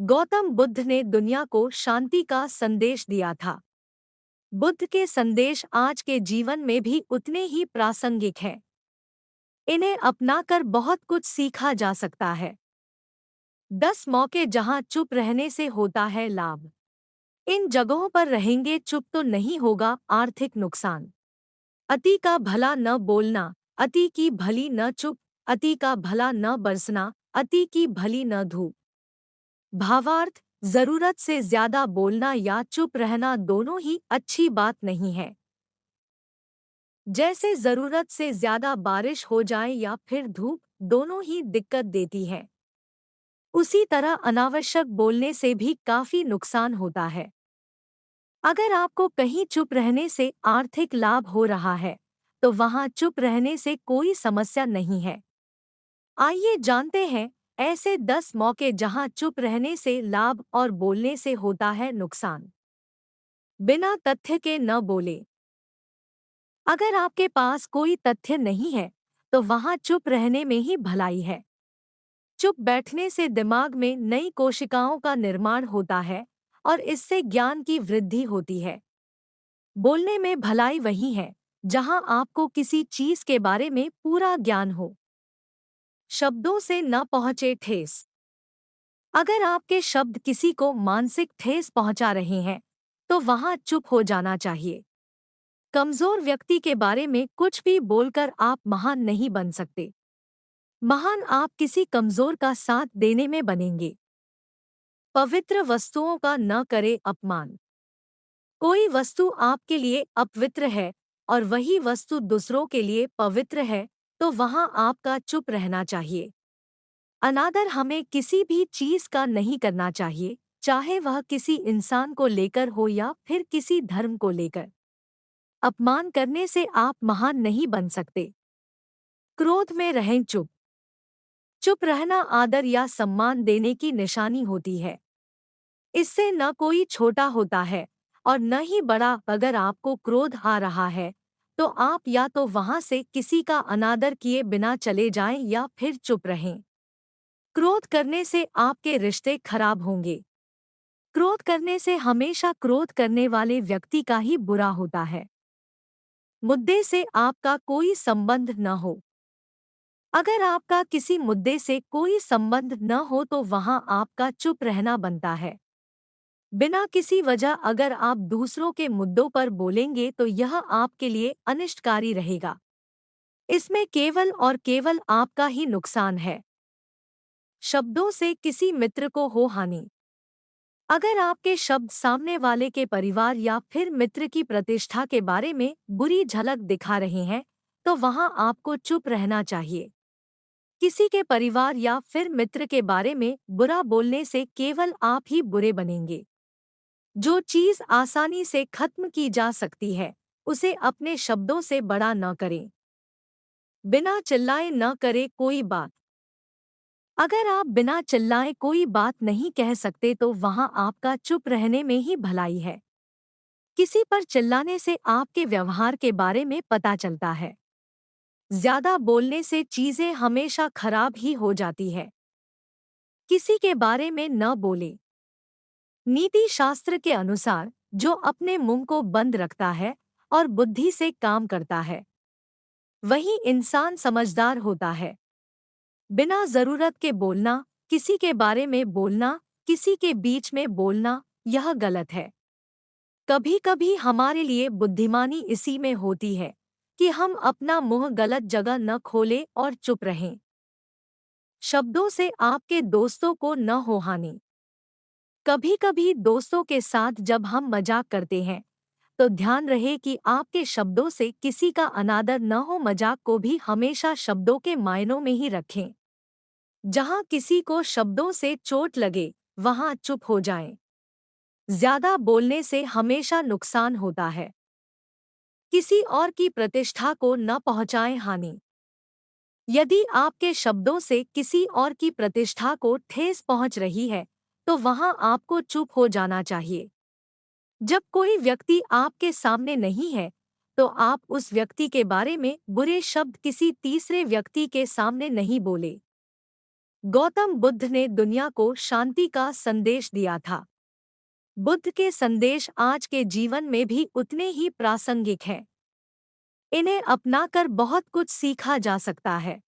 गौतम बुद्ध ने दुनिया को शांति का संदेश दिया था। बुद्ध के संदेश आज के जीवन में भी उतने ही प्रासंगिक हैं। इन्हें अपनाकर बहुत कुछ सीखा जा सकता है। 10 मौके जहां चुप रहने से होता है लाभ। इन जगहों पर रहेंगे चुप तो नहीं होगा आर्थिक नुकसान। अति का भला न बोलना, अति की भली न चुप, अति का भला न बरसना, अति की भली न धूप। भावार्थ, जरूरत से ज्यादा बोलना या चुप रहना दोनों ही अच्छी बात नहीं है। जैसे जरूरत से ज्यादा बारिश हो जाए या फिर धूप, दोनों ही दिक्कत देती है। उसी तरह अनावश्यक बोलने से भी काफी नुकसान होता है। अगर आपको कहीं चुप रहने से आर्थिक लाभ हो रहा है, तो वहां चुप रहने से कोई समस्या नहीं है। आइए जानते हैं ऐसे 10 मौके जहां चुप रहने से लाभ और बोलने से होता है नुकसान। बिना तथ्य के न बोले। अगर आपके पास कोई तथ्य नहीं है, तो वहां चुप रहने में ही भलाई है। चुप बैठने से दिमाग में नई कोशिकाओं का निर्माण होता है और इससे ज्ञान की वृद्धि होती है। बोलने में भलाई वही है जहां आपको किसी चीज के बारे में पूरा ज्ञान हो। शब्दों से न पहुंचे ठेस। अगर आपके शब्द किसी को मानसिक ठेस पहुंचा रहे हैं, तो वहां चुप हो जाना चाहिए। कमजोर व्यक्ति के बारे में कुछ भी बोलकर आप महान नहीं बन सकते। महान आप किसी कमजोर का साथ देने में बनेंगे। पवित्र वस्तुओं का न करे अपमान। कोई वस्तु आपके लिए अपवित्र है और वही वस्तु दूसरों के लिए पवित्र है, तो वहां आपका चुप रहना चाहिए। अनादर हमें किसी भी चीज का नहीं करना चाहिए, चाहे वह किसी इंसान को लेकर हो या फिर किसी धर्म को लेकर। अपमान करने से आप महान नहीं बन सकते। क्रोध में रहें चुप। चुप रहना आदर या सम्मान देने की निशानी होती है। इससे न कोई छोटा होता है और न ही बड़ा। अगर आपको क्रोध आ रहा है, तो आप या तो वहां से किसी का अनादर किए बिना चले जाएं या फिर चुप रहें। क्रोध करने से आपके रिश्ते खराब होंगे। क्रोध करने से हमेशा क्रोध करने वाले व्यक्ति का ही बुरा होता है। मुद्दे से आपका कोई संबंध न हो। अगर आपका किसी मुद्दे से कोई संबंध न हो, तो वहां आपका चुप रहना बनता है। बिना किसी वजह अगर आप दूसरों के मुद्दों पर बोलेंगे, तो यह आपके लिए अनिष्टकारी रहेगा। इसमें केवल और केवल आपका ही नुकसान है। शब्दों से किसी मित्र को हो हानि। अगर आपके शब्द सामने वाले के परिवार या फिर मित्र की प्रतिष्ठा के बारे में बुरी झलक दिखा रहे हैं, तो वहां आपको चुप रहना चाहिए। किसी के परिवार या फिर मित्र के बारे में बुरा बोलने से केवल आप ही बुरे बनेंगे। जो चीज आसानी से खत्म की जा सकती है, उसे अपने शब्दों से बड़ा न करें। बिना चिल्लाए न करे कोई बात। अगर आप बिना चिल्लाए कोई बात नहीं कह सकते, तो वहां आपका चुप रहने में ही भलाई है। किसी पर चिल्लाने से आपके व्यवहार के बारे में पता चलता है। ज्यादा बोलने से चीजें हमेशा खराब ही हो जाती है। किसी के बारे में न बोले। नीति शास्त्र के अनुसार जो अपने मुंह को बंद रखता है और बुद्धि से काम करता है, वही इंसान समझदार होता है। बिना जरूरत के बोलना, किसी के बारे में बोलना, किसी के बीच में बोलना, यह गलत है। कभी कभी हमारे लिए बुद्धिमानी इसी में होती है कि हम अपना मुंह गलत जगह न खोलें और चुप रहें। शब्दों से आपके दोस्तों को न हो हानि। कभी कभी दोस्तों के साथ जब हम मजाक करते हैं, तो ध्यान रहे कि आपके शब्दों से किसी का अनादर न हो। मजाक को भी हमेशा शब्दों के मायनों में ही रखें। जहां किसी को शब्दों से चोट लगे, वहां चुप हो जाएं। ज्यादा बोलने से हमेशा नुकसान होता है। किसी और की प्रतिष्ठा को न पहुंचाएं हानि। यदि आपके शब्दों से किसी और की प्रतिष्ठा को ठेस पहुंच रही है, तो वहां आपको चुप हो जाना चाहिए। जब कोई व्यक्ति आपके सामने नहीं है, तो आप उस व्यक्ति के बारे में बुरे शब्द किसी तीसरे व्यक्ति के सामने नहीं बोले। गौतम बुद्ध ने दुनिया को शांति का संदेश दिया था। बुद्ध के संदेश आज के जीवन में भी उतने ही प्रासंगिक हैं। इन्हें अपनाकर बहुत कुछ सीखा जा सकता है।